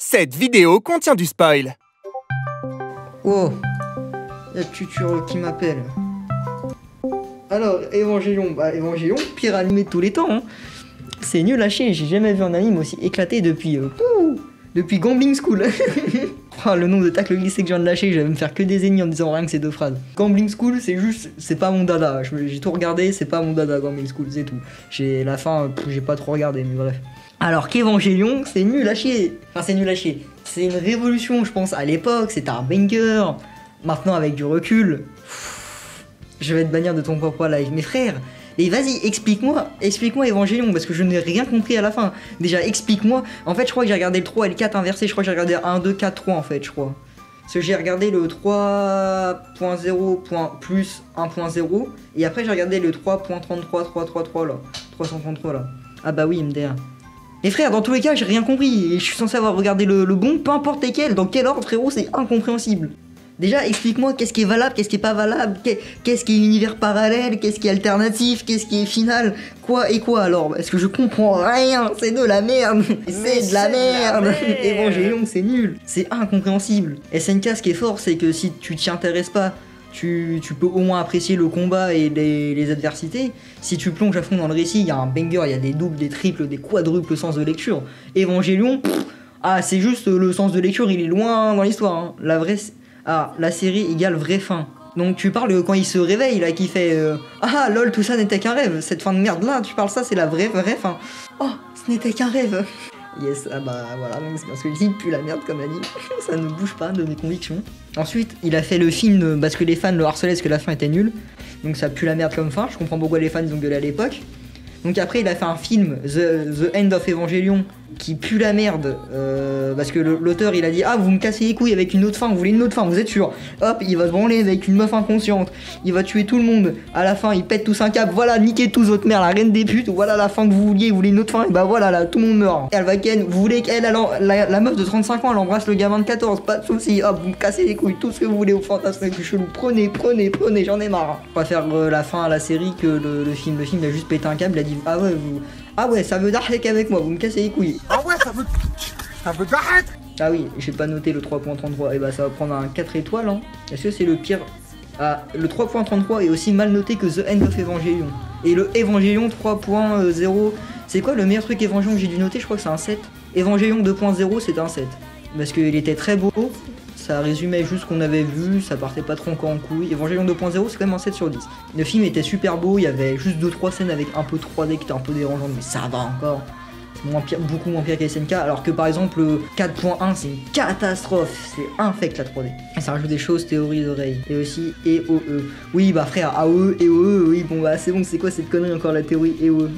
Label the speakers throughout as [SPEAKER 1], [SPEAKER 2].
[SPEAKER 1] Cette vidéo contient du spoil.
[SPEAKER 2] Oh, y'a Tutur qui m'appelle. Alors, Evangelion, Evangelion, pire animé de tous les temps. Hein. C'est nul à chier, j'ai jamais vu un anime aussi éclaté depuis Gambling School. Oh, le nombre de tacles glissés que je viens de lâcher, je vais me faire que des ennemis en disant rien que ces deux phrases. Gambling School, c'est juste, c'est pas mon dada. J'ai tout regardé, c'est pas mon dada, Gambling School, c'est tout. J'ai la fin, j'ai pas trop regardé, mais bref. Alors qu'Evangelion, c'est nul à chier. Enfin, c'est nul à chier. C'est une révolution, je pense, à l'époque, c'était un banger. Maintenant, avec du recul, je vais te bannir de ton propre live. Mes frères, et vas-y, explique-moi Evangelion, parce que je n'ai rien compris à la fin. Déjà, explique-moi. En fait, je crois que j'ai regardé le 3 et le 4 inversé. Je crois que j'ai regardé 1, 2, 4, 3 en fait, je crois. Parce que j'ai regardé le 3.0 plus 1.0. Et après, j'ai regardé le 3.33, 333 là. 333 là. Ah bah oui, MDR. Les frères, dans tous les cas, j'ai rien compris. Et je suis censé avoir regardé le bon, peu importe lesquels. Dans quel ordre, frérot, c'est incompréhensible. Déjà, explique-moi qu'est-ce qui est valable, qu'est-ce qui est pas valable, qu'est-ce qui est univers parallèle, qu'est-ce qui est alternatif, qu'est-ce qui est final, quoi et quoi alors. Parce que je comprends rien, c'est de la merde. C'est de la merde. Evangelion, c'est nul, c'est incompréhensible. SNK, ce qui est fort, c'est que si tu t'y intéresses pas, tu peux au moins apprécier le combat et les adversités. Si tu plonges à fond dans le récit, il y a un banger, il y a des doubles, des triples, des quadruples sens de lecture. Evangelion, c'est juste le sens de lecture, il est loin dans l'histoire. Hein. La série égale vraie fin. Donc tu parles quand il se réveille là, qui fait lol, tout ça n'était qu'un rêve. Cette fin de merde là, tu parles ça, c'est la vraie fin. Oh, ce n'était qu'un rêve. Yes, voilà, donc c'est parce que il pue la merde comme anime. Ça ne bouge pas de mes convictions. Ensuite, il a fait le film parce que les fans le harcelaient parce que la fin était nulle. Donc ça pue la merde comme fin. Je comprends pourquoi les fans ils ont gueulé à l'époque. Donc après, il a fait un film, The End of Evangelion, qui pue la merde, parce que l'auteur il a dit vous me cassez les couilles avec une autre fin, vous voulez une autre fin, vous êtes sûr? Hop, il va se branler avec une meuf inconsciente, il va tuer tout le monde, à la fin il pète tous un câble, voilà, niquez tous votre mère, la reine des putes, voilà la fin que vous voulez une autre fin, et bah voilà, là, tout le monde meurt. Et elle va ken, vous voulez qu'elle, la meuf de 35 ans, elle embrasse le gamin de 14, pas de soucis, hop, vous me cassez les couilles, tout ce que vous voulez au fantasme le plus chelou, prenez, j'en ai marre. On va faire la fin à la série que le film il a juste pété un câble, il a dit ça veut d'arrêter qu'avec moi, vous me cassez les couilles.
[SPEAKER 1] Ah ouais, ça veut d'arrêter.
[SPEAKER 2] Ah oui, j'ai pas noté le 3.33, et ça va prendre un 4 étoiles, hein. Est-ce que c'est le pire? Le 3.33 est aussi mal noté que The End of Evangelion. Et le Evangelion 3.0, c'est quoi le meilleur truc Evangelion que j'ai dû noter? Je crois que c'est un 7. Evangelion 2.0 c'était un 7. Parce qu'il était très beau, ça résumait juste ce qu'on avait vu, ça partait pas trop encore en couille. Evangelion 2.0 c'est quand même un 7 sur 10. Le film était super beau, il y avait juste 2-3 scènes avec un peu 3D qui étaient un peu dérangeantes, mais ça va encore. Beaucoup moins pire qu'SNK, alors que par exemple 4.1 c'est une catastrophe, c'est infect la 3D. Et ça rajoute des choses, théories d'oreilles. Et aussi EOE. Oui frère, AOE, EOE, oui c'est bon, c'est quoi cette connerie encore la théorie EOE?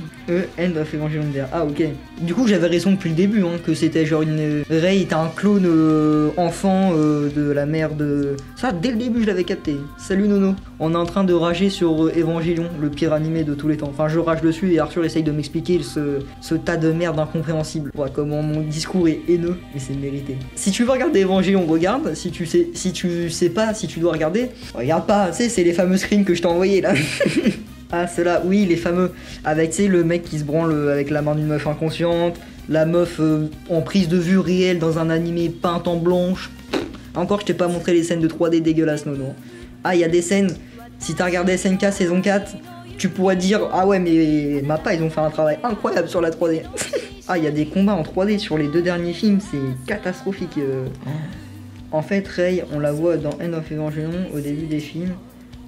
[SPEAKER 2] End of Evangelion DR. Ok. Du coup j'avais raison depuis le début, hein, que c'était genre une... Rei était un clone enfant de la mère de... Ça dès le début je l'avais capté. Salut Nono. On est en train de rager sur Evangelion, le pire animé de tous les temps. Enfin je rage dessus et Arthur essaye de m'expliquer ce tas de merde incompréhensible. Ouais, comment mon discours est haineux, mais c'est mérité. Si tu veux regarder Evangelion, regarde. Si tu sais pas si tu dois regarder, regarde pas. Tu sais, c'est les fameux screens que je t'ai envoyés là. Ceux-là, oui, les fameux. Avec, tu sais, le mec qui se branle avec la main d'une meuf inconsciente, la meuf en prise de vue réelle dans un animé peinte en blanche. Encore, je t'ai pas montré les scènes de 3D dégueulasses, non. Il y a des scènes. Si t'as regardé SNK saison 4, tu pourrais dire ouais, mais Mappa ils ont fait un travail incroyable sur la 3D. Il y a des combats en 3D sur les 2 derniers films, c'est catastrophique. En fait, Rei, on la voit dans End of Evangelion au début des films,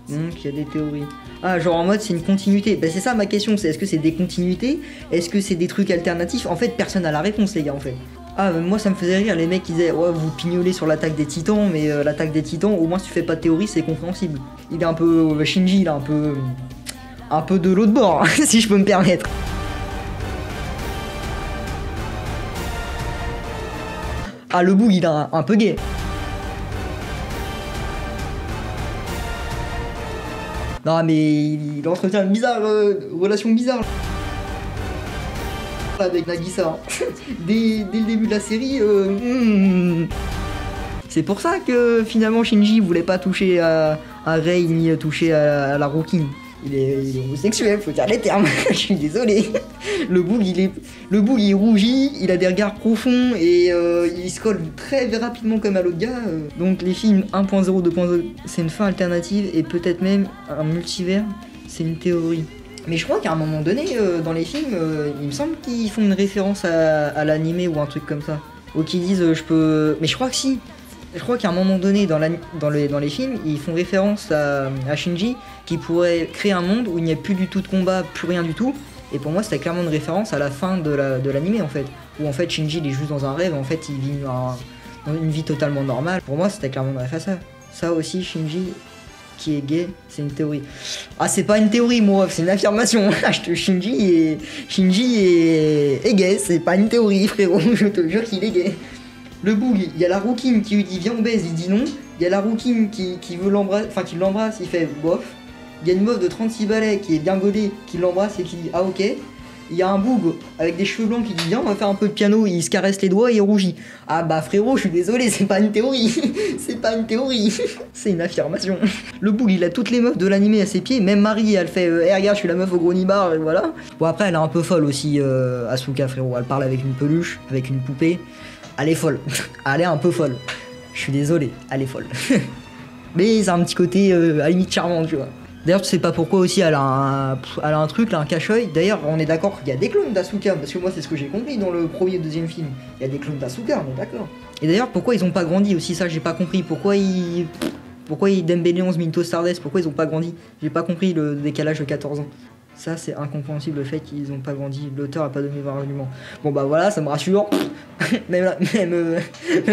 [SPEAKER 2] donc il y a des théories. Genre en mode c'est une continuité. C'est ça ma question, c'est est-ce que c'est des continuités? Est-ce que c'est des trucs alternatifs? En fait, personne n'a la réponse, les gars, en fait. Moi ça me faisait rire, les mecs qui disaient vous pignolez sur l'attaque des titans, mais l'attaque des titans, au moins si tu fais pas de théorie, c'est compréhensible. Il est un peu. Shinji, il est un peu de l'autre bord, si je peux me permettre. Le boug, il est un peu gay. Non, mais il entretient une relation bizarre. Avec Nagisa. Dès le début de la série, C'est pour ça que finalement Shinji voulait pas toucher à Rei ni toucher à la Rookie. il est homosexuel, faut dire les termes. Je suis désolé. Le boug il rougit, il a des regards profonds et il se colle très rapidement comme à l'autre gars. Donc les films 1.0, 2.0, c'est une fin alternative et peut-être même un multivers, c'est une théorie. Mais je crois qu'à un moment donné, dans les films, il me semble qu'ils font une référence à l'animé ou un truc comme ça. Ou qu'ils disent je peux. Mais je crois que si. Je crois qu'à un moment donné, dans les films, ils font référence à Shinji qui pourrait créer un monde où il n'y a plus du tout de combat, plus rien du tout. Et pour moi, c'était clairement une référence à la fin de l'animé en fait. Où en fait Shinji il est juste dans un rêve, en fait il vit une vie totalement normale. Pour moi, c'était clairement une référence à ça. Ça aussi, Shinji qui est gay, c'est une théorie. Ah, c'est pas une théorie, moi, c'est une affirmation. Shinji est gay, c'est pas une théorie, frérot. Je te jure qu'il est gay. Le boug, il y a la Roukim qui lui dit viens on baise, il dit non. Il y a la Roukim qui veut l'embrasser, enfin qui l'embrasse, il fait bof. Il y a une meuf de 36 balais qui est bien godée, qui l'embrasse et qui dit ah ok. Il y a un boug avec des cheveux blancs qui dit viens on va faire un peu de piano, il se caresse les doigts et il rougit. Ah bah frérot, je suis désolé, c'est pas une théorie. C'est pas une théorie. C'est une affirmation. Le boug, il a toutes les meufs de l'animé à ses pieds, même Marie elle fait hey, regarde, je suis la meuf au gros nibar, et voilà. Bon après elle est un peu folle aussi, Asuka frérot, elle parle avec une peluche, avec une poupée. Elle est folle, elle est un peu folle. Je suis désolé, elle est folle. Mais c'est un petit côté à la limite charmant, tu vois. D'ailleurs, tu sais pas pourquoi aussi, elle a un truc, là, un cache-œil. D'ailleurs, on est d'accord qu'il y a des clones d'Asuka, parce que moi, c'est ce que j'ai compris dans le premier et deuxième film. Il y a des clones d'Asuka, on est d'accord. Et d'ailleurs, pourquoi ils ont pas grandi aussi, ça, j'ai pas compris. Pourquoi Dembélé 11, Minto Stardust, pourquoi ils ont pas grandi? J'ai pas compris le décalage de 14 ans. Ça, c'est incompréhensible le fait qu'ils ont pas grandi. L'auteur a pas donné un argument. Bon, bah voilà, ça me rassure. même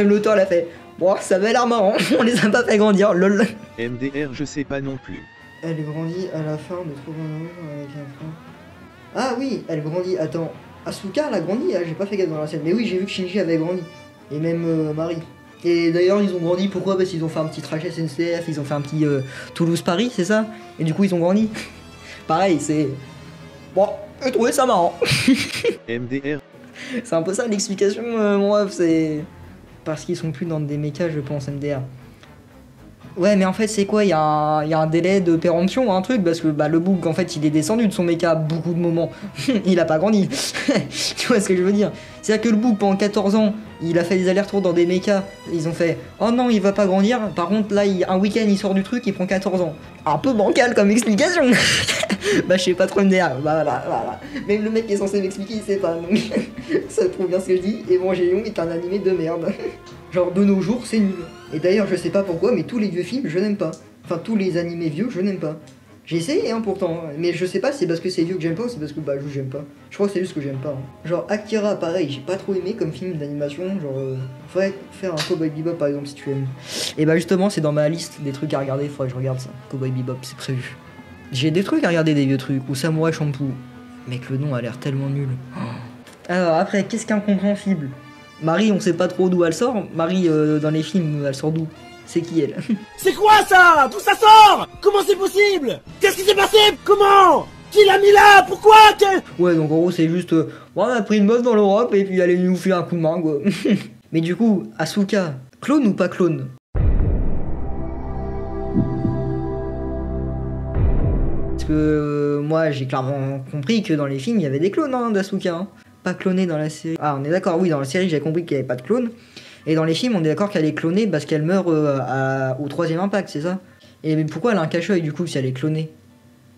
[SPEAKER 2] l'auteur l'a fait. Bon, ça avait l'air marrant. On les a pas fait grandir, lol.
[SPEAKER 3] MDR, je sais pas non plus.
[SPEAKER 2] Elle grandit à la fin de trouver un amour avec un frère. Ah oui, elle grandit. Attends, Asuka, elle a grandi. J'ai pas fait gaffe dans la scène. Mais oui, j'ai vu que Shinji avait grandi. Et même Marie. Et d'ailleurs, ils ont grandi. Pourquoi? Parce qu'ils ont fait un petit trajet SNCF. Ils ont fait un petit Toulouse-Paris, c'est ça? Et du coup, ils ont grandi. Pareil, c'est... Bon, j'ai trouvé ça marrant.
[SPEAKER 3] MDR.
[SPEAKER 2] C'est un peu ça l'explication, mon ref, c'est... Parce qu'ils sont plus dans des mechas, je pense, MDR. Ouais, mais en fait, c'est quoi? Il y a un délai de péremption, un truc, parce que bah, le boug, en fait, il est descendu de son mecha à beaucoup de moments. Il a pas grandi. Tu vois ce que je veux dire? C'est-à-dire que le boug, pendant 14 ans, il a fait des allers-retours dans des mechas. Ils ont fait oh non, il va pas grandir. Par contre, là, un week-end, il sort du truc, il prend 14 ans. Un peu bancal comme explication. Bah, je sais pas trop MDR. Bah, voilà. Même le mec qui est censé m'expliquer, il sait pas. Donc, ça prouve bien ce que je dis. Evangelion est un animé de merde. Genre, de nos jours, c'est nul. Et d'ailleurs, je sais pas pourquoi, mais tous les vieux films, je n'aime pas. Enfin, tous les animés vieux, je n'aime pas. J'ai essayé, hein, pourtant. Mais je sais pas si c'est parce que c'est vieux que j'aime pas ou c'est parce que, bah, j'aime pas. Je crois que c'est juste que j'aime pas. Hein. Genre, Akira, pareil, j'ai pas trop aimé comme film d'animation. Genre, faudrait faire un Cowboy Bebop, par exemple, si tu aimes. Et bah, justement, c'est dans ma liste des trucs à regarder. Faudrait que je regarde ça. Cowboy Bebop, c'est prévu. J'ai des trucs à regarder, des vieux trucs. Ou Samurai Champloo. Mec, le nom a l'air tellement nul. Alors, après, qu'est-ce qu'incompréhensible? Marie, on sait pas trop d'où elle sort. Marie, dans les films, elle sort d'où? C'est qui elle?
[SPEAKER 4] C'est quoi ça? D'où ça sort? Comment c'est possible? Qu'est-ce qui s'est passé? Comment? Qui l'a mis là? Pourquoi?
[SPEAKER 2] Ouais, donc en gros, c'est juste... bon, on a pris une meuf dans l'Europe et puis elle nous fait un coup de main, quoi. Mais du coup, Asuka, clone ou pas clone? Parce que moi, j'ai clairement compris que dans les films, il y avait des clones hein, d'Asuka. Hein. Pas clonée dans la série. Ah, on est d'accord, oui, dans la série, j'ai compris qu'il n'y avait pas de clone. Et dans les films, on est d'accord qu'elle est clonée parce qu'elle meurt au 3ème impact, c'est ça? Et mais pourquoi elle a un cache-œil du coup si elle est clonée?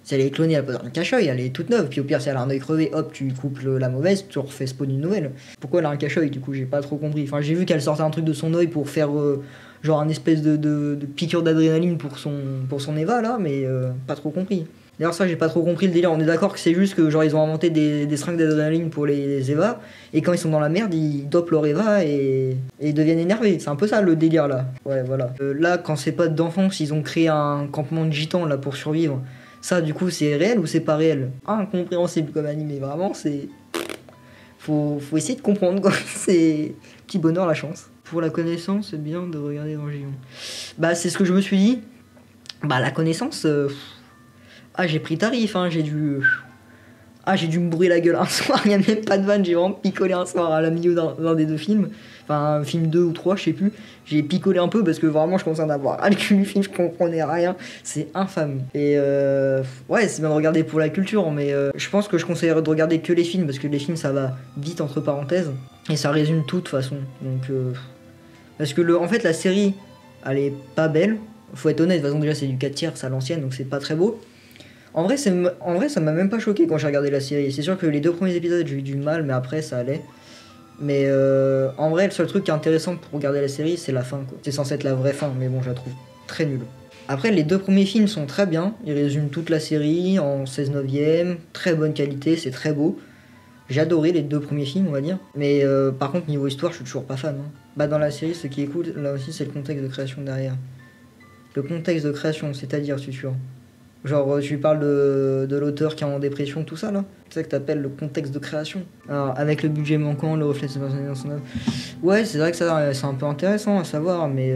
[SPEAKER 2] Si elle est clonée, elle a pas un cache-œil, elle est toute neuve. Puis au pire, si elle a un œil crevé, hop, tu coupes la mauvaise, tu refais spawn une nouvelle. Pourquoi elle a un cache-œil du coup? J'ai pas trop compris. Enfin, j'ai vu qu'elle sortait un truc de son œil pour faire genre un espèce de piqûre d'adrénaline pour son Eva là, mais pas trop compris. D'ailleurs ça j'ai pas trop compris le délire, on est d'accord que c'est juste que genre ils ont inventé des seringues d'adrénaline pour les Eva, et quand ils sont dans la merde ils dopent leur Eva et deviennent énervés, c'est un peu ça le délire là. Ouais voilà. Là quand c'est pas d'enfance ils ont créé un campement de gitans là pour survivre, ça du coup c'est réel ou c'est pas réel? Incompréhensible comme animé, vraiment c'est... Faut essayer de comprendre quoi, c'est petit bonheur la chance. Pour la connaissance c'est bien de regarder Evangelion. Bah c'est ce que je me suis dit, bah la connaissance... Ah j'ai pris tarif, hein, j'ai dû me bourrer la gueule un soir, il n'y a même pas de vanne, j'ai vraiment picolé un soir à la milieu d'un des deux films. Enfin, un film 2 ou 3, je sais plus. J'ai picolé un peu parce que vraiment, je commençais à en avoir ras le cul du film, je comprenais rien. C'est infâme. Et ouais, c'est bien de regarder pour la culture, mais je pense que je conseillerais de regarder que les films parce que les films, ça va vite entre parenthèses et ça résume tout de toute façon. Donc, parce que en fait, la série, elle est pas belle. Faut être honnête, de toute façon, déjà, c'est du 4 tiers, c'est à l'ancienne, donc c'est pas très beau. En vrai, ça m'a même pas choqué quand j'ai regardé la série. C'est sûr que les 2 premiers épisodes, j'ai eu du mal, mais après, ça allait. Mais en vrai, le seul truc qui est intéressant pour regarder la série, c'est la fin, quoi. C'est censé être la vraie fin, mais bon, je la trouve très nulle. Après, les 2 premiers films sont très bien. Ils résument toute la série en 16/9, très bonne qualité, c'est très beau. J'ai adoré les 2 premiers films, on va dire. Mais par contre, niveau histoire, je suis toujours pas fan. Hein. Bah, dans la série, ce qui est cool, là aussi, c'est le contexte de création derrière. Le contexte de création, c'est-à-dire, tu vois. Genre, tu parles de l'auteur qui est en dépression, tout ça, là. C'est ça que t'appelles le contexte de création. Alors, avec le budget manquant, le reflet de sa personnalité dans son œuvre. Ouais, c'est vrai que ça, c'est un peu intéressant à savoir, mais...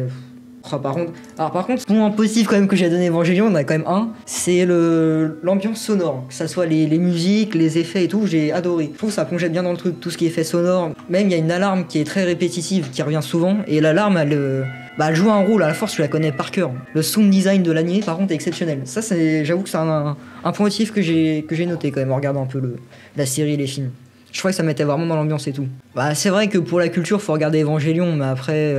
[SPEAKER 2] par contre, point positif quand même que j'ai donné Evangelion, on a quand même un, c'est l'ambiance sonore. Que ça soit les musiques, les effets et tout, j'ai adoré. Je trouve que ça plongeait bien dans le truc, tout ce qui est effet sonore. Même, il y a une alarme qui est très répétitive, qui revient souvent, et l'alarme, elle joue un rôle, à la force, tu la connais par cœur. Le sound design de l'anime, par contre, est exceptionnel. Ça, j'avoue que c'est un point positif que j'ai noté quand même en regardant un peu la série et les films. Je crois que ça mettait vraiment dans l'ambiance et tout. Bah, c'est vrai que pour la culture, faut regarder Evangelion, mais après...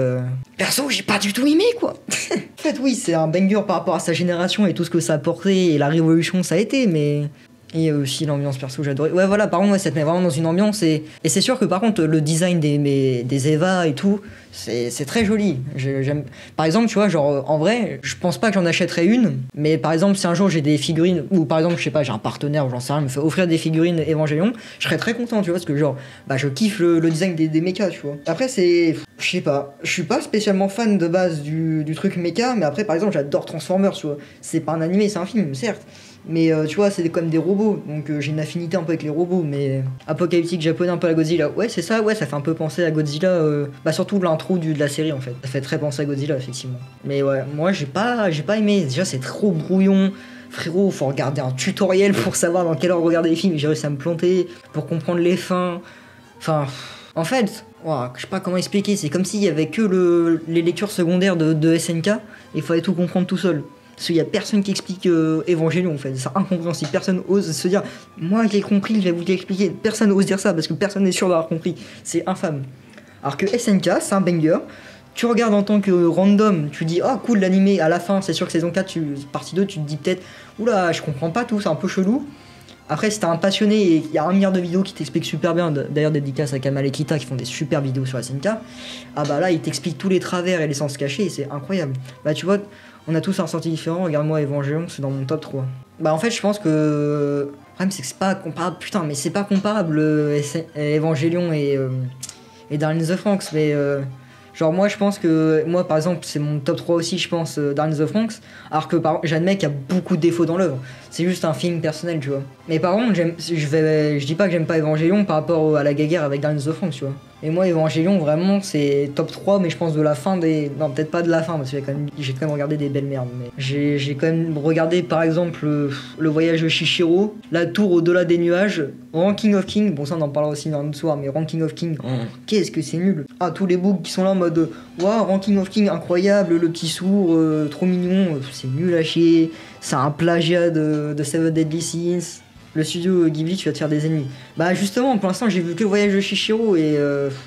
[SPEAKER 2] Perso, j'ai pas du tout aimé, quoi. En fait, oui, c'est un banger par rapport à sa génération et tout ce que ça a apporté, et la révolution, ça a été, mais... Et aussi l'ambiance perso, j'adorais. Ouais, voilà, par contre, ouais, ça te met vraiment dans une ambiance. Et c'est sûr que par contre, le design des Eva et tout, c'est très joli. J'aime. Par exemple, tu vois, genre, en vrai, je pense pas que j'en achèterais une. Mais par exemple, si un jour j'ai des figurines, ou par exemple, je sais pas, j'ai un partenaire ou j'en sais rien, me fait offrir des figurines Evangelion, je serais très content, tu vois, parce que genre, bah, je kiffe le design des mechas, tu vois. Après, c'est. Je sais pas. Je suis pas spécialement fan de base du truc mecha, mais après, par exemple, j'adore Transformers, tu vois. C'est pas un animé, c'est un film, certes. Mais tu vois, c'est comme des robots, donc j'ai une affinité un peu avec les robots, mais apocalyptique japonais un peu à Godzilla. Ouais, c'est ça, ouais, ça fait un peu penser à Godzilla, bah surtout l'intro de la série en fait. Ça fait très penser à Godzilla, effectivement. Mais ouais, moi j'ai pas aimé, déjà c'est trop brouillon. Frérot, faut regarder un tutoriel pour savoir dans quelle heure regarder les films, j'ai réussi à me planter, pour comprendre les fins. Enfin, en fait, wow, je sais pas comment expliquer, c'est comme s'il y avait que les lectures secondaires de SNK, et il fallait tout comprendre tout seul. Parce qu'il y a personne qui explique Evangelion en fait, c'est incompréhensible, personne ose se dire moi j'ai compris, je vais vous l'expliquer, personne ose dire ça parce que personne n'est sûr d'avoir compris, c'est infâme. Alors que SNK, c'est un banger, tu regardes en tant que random, tu dis ah cool l'animé, à la fin c'est sûr que saison 4, partie 2, tu te dis peut-être oula je comprends pas tout, c'est un peu chelou. Après si t'es un passionné et il y a 1 milliard de vidéos qui t'expliquent super bien, d'ailleurs dédicace à Kamal et Kita qui font des super vidéos sur SNK, ah bah là ils t'expliquent tous les travers et les sens cachés et c'est incroyable. Bah tu vois, on a tous un ressenti différent, regarde-moi Evangelion, c'est dans mon top 3. Bah en fait je pense que... Le problème c'est que c'est pas comparable, putain mais c'est pas comparable Evangelion et Darling in the Franxx, mais... Genre moi je pense que, moi par exemple c'est mon top 3 aussi je pense Darling in the Franxx, alors que j'admets qu'il y a beaucoup de défauts dans l'œuvre, c'est juste un film personnel tu vois. Mais par contre je dis pas que j'aime pas Evangelion par rapport à la guerre avec Darling in the Franxx tu vois. Et moi Evangelion vraiment c'est top 3 mais je pense de la fin des... Non peut-être pas de la fin parce que j'ai quand même regardé des belles merdes, mais j'ai quand même regardé par exemple le voyage de Shishiro, la tour au-delà des nuages, Ranking of King, bon ça on en parlera aussi dans un autre soir, mais Ranking of King, qu'est-ce que c'est nul. Ah tous les books qui sont là en mode waouh Ranking of King incroyable, le petit sourd trop mignon, c'est nul à chier, c'est un plagiat de Seven Deadly Sins. Le studio Ghibli, tu vas te faire des ennemis. Bah justement, pour l'instant, j'ai vu que le voyage de Shishiro et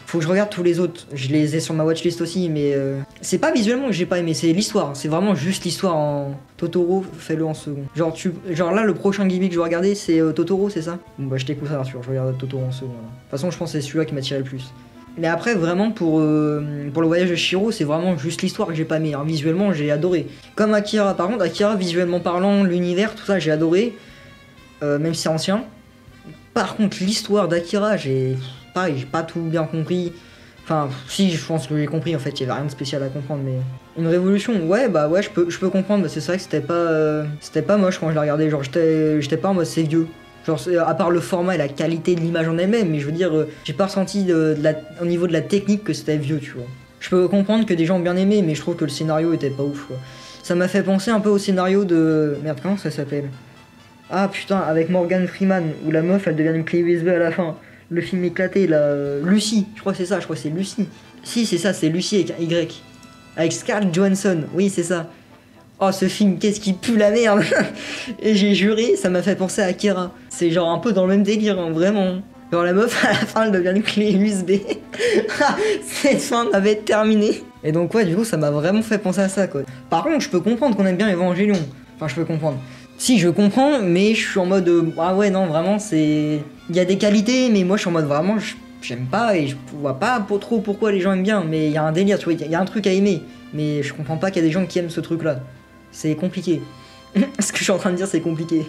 [SPEAKER 2] faut que je regarde tous les autres. Je les ai sur ma watchlist aussi, mais c'est pas visuellement que j'ai pas aimé, c'est l'histoire. C'est vraiment juste l'histoire en Totoro, fais-le en second. Genre là, le prochain Ghibli que je vais regarder, c'est Totoro, c'est ça? Bon bah je t'écoute ça, Arthur, je regarde Totoro en second. Là. De toute façon, je pense que c'est celui-là qui m'a tiré le plus. Mais après, vraiment, pour le voyage de Shishiro, c'est vraiment juste l'histoire que j'ai pas aimé. Hein. Visuellement, j'ai adoré. Comme Akira, par contre, Akira, visuellement parlant, l'univers, tout ça, j'ai adoré. Même si c'est ancien. Par contre, l'histoire d'Akira, j'ai pas tout bien compris. Enfin, si, je pense que j'ai compris, en fait, il y avait rien de spécial à comprendre, mais... Une révolution, ouais, bah ouais, je peux comprendre, parce que c'est vrai que c'était pas moche quand je la regardais, genre, j'étais pas en mode c'est vieux. Genre, à part le format et la qualité de l'image en elle-même, mais je veux dire, j'ai pas ressenti au niveau de la technique que c'était vieux, tu vois. Je peux comprendre que des gens ont bien aimé, mais je trouve que le scénario était pas ouf, quoi. Ça m'a fait penser un peu au scénario de... Merde, comment ça s'appelle ? Ah putain, avec Morgan Freeman, où la meuf elle devient une clé USB à la fin. Le film éclaté, là. Lucie, je crois que c'est ça, je crois que c'est Lucie. Si, c'est ça, c'est Lucie avec un Y. Avec Scarlett Johansson, oui, c'est ça. Oh, ce film, qu'est-ce qui pue la merde. Et j'ai juré, ça m'a fait penser à Akira. C'est genre un peu dans le même délire, hein, vraiment. Genre la meuf, à la fin, elle devient une clé USB. Cette fin avait terminé. Et donc, ouais, du coup, ça m'a vraiment fait penser à ça, quoi. Par contre, je peux comprendre qu'on aime bien Evangelion. Enfin, je peux comprendre. Si, je comprends, mais je suis en mode... ah ouais, non, vraiment, c'est... Il y a des qualités, mais moi, je suis en mode vraiment... J'aime pas et je vois pas trop pourquoi les gens aiment bien. Mais il y a un délire, tu vois, il y a un truc à aimer. Mais je comprends pas qu'il y a des gens qui aiment ce truc-là. C'est compliqué. Ce que je suis en train de dire, c'est compliqué.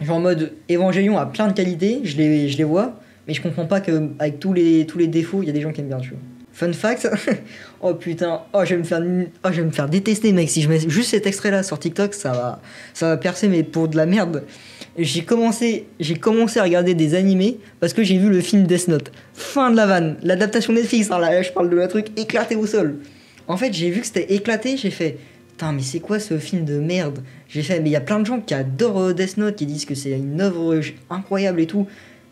[SPEAKER 2] Genre en mode, Evangelion a plein de qualités, je les vois, mais je comprends pas qu'avec tous les défauts, il y a des gens qui aiment bien, tu vois. Fun fact, oh putain, je vais me faire détester, mec. Si je mets juste cet extrait-là sur TikTok, ça va percer, mais pour de la merde. J'ai commencé à regarder des animés parce que j'ai vu le film Death Note. Fin de la vanne, l'adaptation Netflix, hein, là je parle de la truc éclaté au sol. En fait, j'ai vu que c'était éclaté, j'ai fait... Putain, mais c'est quoi ce film de merde? J'ai fait, mais il y a plein de gens qui adorent Death Note, qui disent que c'est une œuvre incroyable et tout.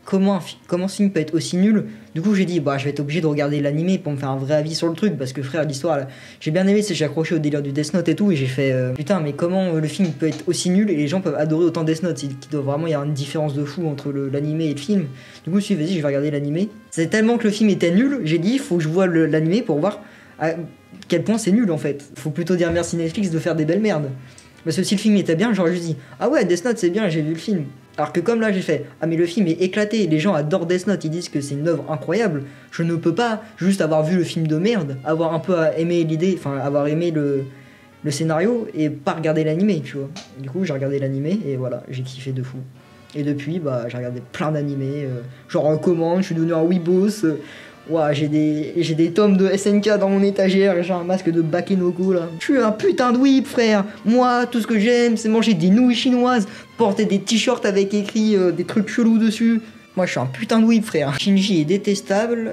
[SPEAKER 2] Comment ce film peut être aussi nul? Du coup, j'ai dit, bah, je vais être obligé de regarder l'animé pour me faire un vrai avis sur le truc, parce que frère, l'histoire, là, j'ai bien aimé, j'ai accroché au délire du Death Note et tout, et j'ai fait, putain, mais comment le film peut être aussi nul et les gens peuvent adorer autant Death Note? Il doit vraiment y avoir une différence de fou entre l'animé et le film. Du coup, je me suis dit, vas-y, je vais regarder l'animé. C'est tellement que le film était nul, j'ai dit, il faut que je voie l'animé pour voir à quel point c'est nul en fait. Faut plutôt dire merci Netflix de faire des belles merdes. Parce que si le film était bien, j'aurais juste dit, ah ouais, Death Note c'est bien, j'ai vu le film. Alors que comme là j'ai fait, ah mais le film est éclaté, les gens adorent Death Note, ils disent que c'est une œuvre incroyable, je ne peux pas juste avoir vu le film de merde, avoir un peu aimé l'idée, enfin avoir aimé le scénario et pas regarder l'animé, tu vois. Du coup j'ai regardé l'animé et voilà, j'ai kiffé de fou. Et depuis, bah j'ai regardé plein d'animés, genre en commande, je suis devenu un weebos, ouah, j'ai des tomes de SNK dans mon étagère, j'ai un masque de Bakenoko là. Je suis un putain de weeb frère. Moi, tout ce que j'aime, c'est manger des nouilles chinoises, porter des t-shirts avec écrit des trucs chelous dessus. Moi, je suis un putain de weeb frère. Shinji est détestable.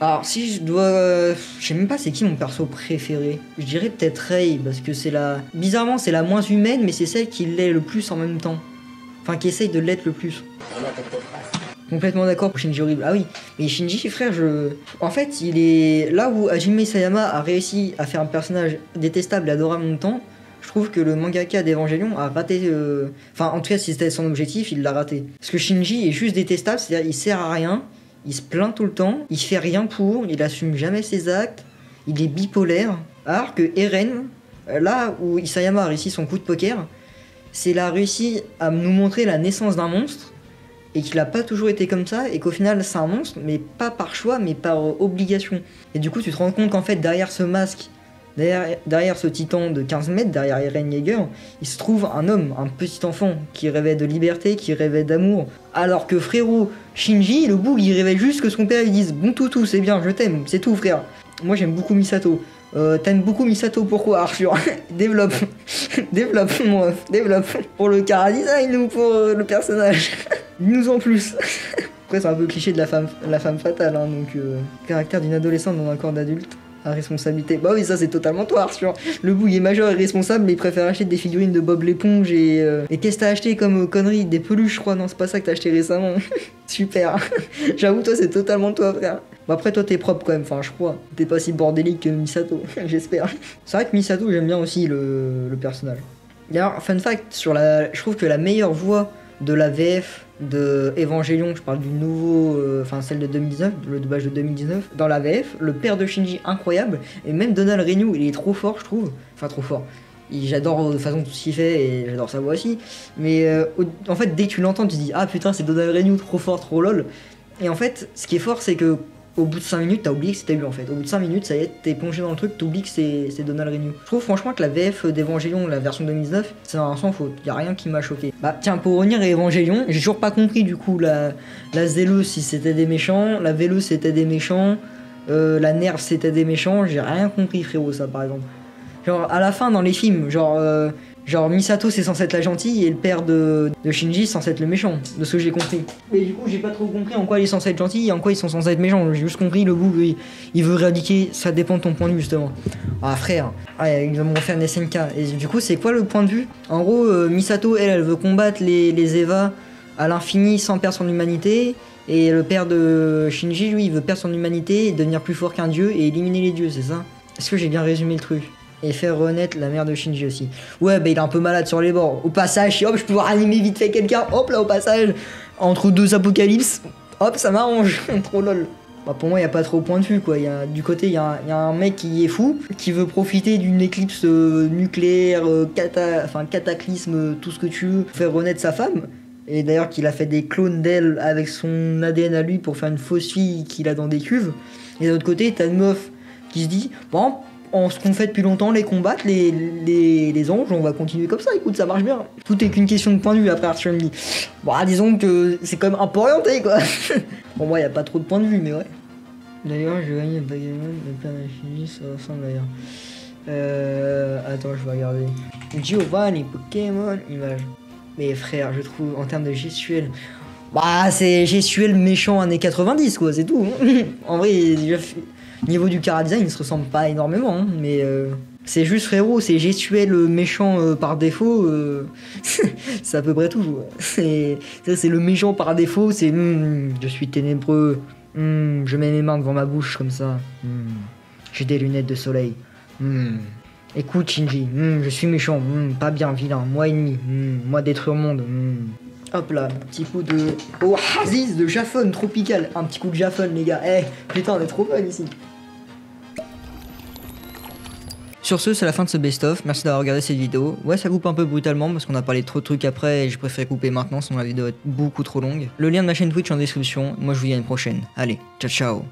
[SPEAKER 2] Alors, si je dois... je sais même pas c'est qui mon perso préféré. Je dirais peut-être Rei, parce que c'est la... Bizarrement, c'est la moins humaine, mais c'est celle qui l'est le plus en même temps. Enfin, qui essaye de l'être le plus. Complètement d'accord pour Shinji horrible. Ah oui, mais Shinji, frère, en fait, il est... Là où Hajime Isayama a réussi à faire un personnage détestable et adorable en même temps, je trouve que le mangaka d'Evangelion a raté... Enfin, en tout cas, si c'était son objectif, il l'a raté. Parce que Shinji est juste détestable, c'est-à-dire il sert à rien, il se plaint tout le temps, il fait rien pour, il assume jamais ses actes, il est bipolaire. Alors que Eren, là où Isayama a réussi son coup de poker, c'est qu'il a réussi à nous montrer la naissance d'un monstre, et qu'il a pas toujours été comme ça, et qu'au final c'est un monstre, mais pas par choix, mais par obligation. Et du coup tu te rends compte qu'en fait derrière ce masque, derrière ce titan de 15 mètres, derrière Eren Yeager, il se trouve un homme, un petit enfant, qui rêvait de liberté, qui rêvait d'amour. Alors que frérot, Shinji, le boug, il rêvait juste que son père lui dise « Bon toutou, c'est bien, je t'aime, c'est tout frère. Moi j'aime beaucoup Misato. » T'aimes beaucoup Misato, pourquoi Arthur? Développe, développe mon œuf, développe. Pour le chara-design ou pour le personnage? Dis-nous en plus. Après c'est un peu cliché de la femme fatale, hein, donc caractère d'une adolescente dans un corps d'adulte à responsabilité. Bah oui, ça c'est totalement toi Arthur. Le bout il est majeur et responsable, mais il préfère acheter des figurines de Bob l'éponge et qu'est-ce que t'as acheté comme connerie? Des peluches je crois, non c'est pas ça que t'as acheté récemment. Super. J'avoue toi c'est totalement toi frère. Bon après toi t'es propre quand même, enfin je crois. T'es pas si bordélique que Misato, j'espère. C'est vrai que Misato j'aime bien aussi le personnage. D'ailleurs fun fact, je trouve que la meilleure voix de la VF de Evangelion, je parle du nouveau, enfin celle de 2019, le doublage de 2019, dans la VF, le père de Shinji incroyable, et même Donald Renew, il est trop fort je trouve, enfin trop fort. J'adore de façon tout ce qu'il fait et j'adore sa voix aussi, mais en fait dès que tu l'entends tu te dis ah putain c'est Donald Renew trop fort, trop lol, et en fait ce qui est fort c'est que au bout de 5 minutes, t'as oublié que c'était lui en fait. Au bout de 5 minutes, ça y est, t'es plongé dans le truc, t'oublies que c'est Donald Renew. Je trouve franchement que la VF d'Evangelion, la version 2019, c'est un sans faute. Y'a rien qui m'a choqué. Bah tiens, pour revenir à Evangelion, j'ai toujours pas compris du coup la Zéleuse si c'était des méchants, la Véleuse c'était des méchants, la Nerve c'était des méchants, j'ai rien compris frérot ça par exemple. Genre à la fin dans les films, genre Misato c'est censé être la gentille et le père de Shinji c'est censé être le méchant, de ce que j'ai compris. Mais du coup j'ai pas trop compris en quoi il est censé être gentil et en quoi ils sont censés être méchants. J'ai juste compris le bout il veut éradiquer, ça dépend de ton point de vue justement. Ah frère, il va me refaire une SNK. Et du coup c'est quoi le point de vue? En gros Misato elle veut combattre les Eva à l'infini sans perdre son humanité. Et le père de Shinji, lui, il veut perdre son humanité, devenir plus fort qu'un dieu et éliminer les dieux, c'est ça? Est-ce que j'ai bien résumé le truc? Et faire renaître la mère de Shinji aussi. Ouais, bah il est un peu malade sur les bords. Au passage, hop, je peux ranimer vite fait quelqu'un. Hop là, au passage, entre deux apocalypses. Hop, ça m'arrange. Trop lol. Bah pour moi, il n'y a pas trop point de vue, quoi. Du côté, il y a un mec qui est fou, qui veut profiter d'une éclipse nucléaire, cataclysme, tout ce que tu veux, faire renaître sa femme. Et d'ailleurs, qu'il a fait des clones d'elle avec son ADN à lui pour faire une fausse fille qu'il a dans des cuves. Et de l'autre côté, t'as une meuf qui se dit, bon, ce qu'on fait depuis longtemps, les combattre, les anges, on va continuer comme ça, écoute, ça marche bien. Tout est qu'une question de point de vue après Archer me dit. Bon, disons que c'est quand même un peu orienté, quoi. Pour moi, il n'y a pas trop de point de vue, mais ouais. D'ailleurs, je vais gagner le Pokémon, le père de Shinji, ça ressemble d'ailleurs. Attends, je vais regarder. Giovanni, Pokémon, image. Mais frère, je trouve, en termes de gestuel, bah, c'est gestuel méchant années 90, quoi, c'est tout. En vrai, déjà, niveau du chara-design, il se ressemble pas énormément, hein, mais c'est juste, frérot, c'est gestuel méchant par défaut, c'est à peu près tout. C'est le méchant par défaut, c'est je suis ténébreux, je mets mes mains devant ma bouche comme ça, j'ai des lunettes de soleil. Écoute Shinji, je suis méchant, pas bien, vilain, moi ennemi, moi détruire le monde. Hop là, un petit coup de Oasis de Jafone tropical, un petit coup de Jafone les gars, putain on est trop fun ici. Sur ce, c'est la fin de ce best-of, merci d'avoir regardé cette vidéo. Ouais, ça coupe un peu brutalement parce qu'on a parlé de trop de trucs après et j'ai préféré couper maintenant sinon la vidéo va être beaucoup trop longue. Le lien de ma chaîne Twitch en description, moi je vous dis à une prochaine. Allez, ciao ciao.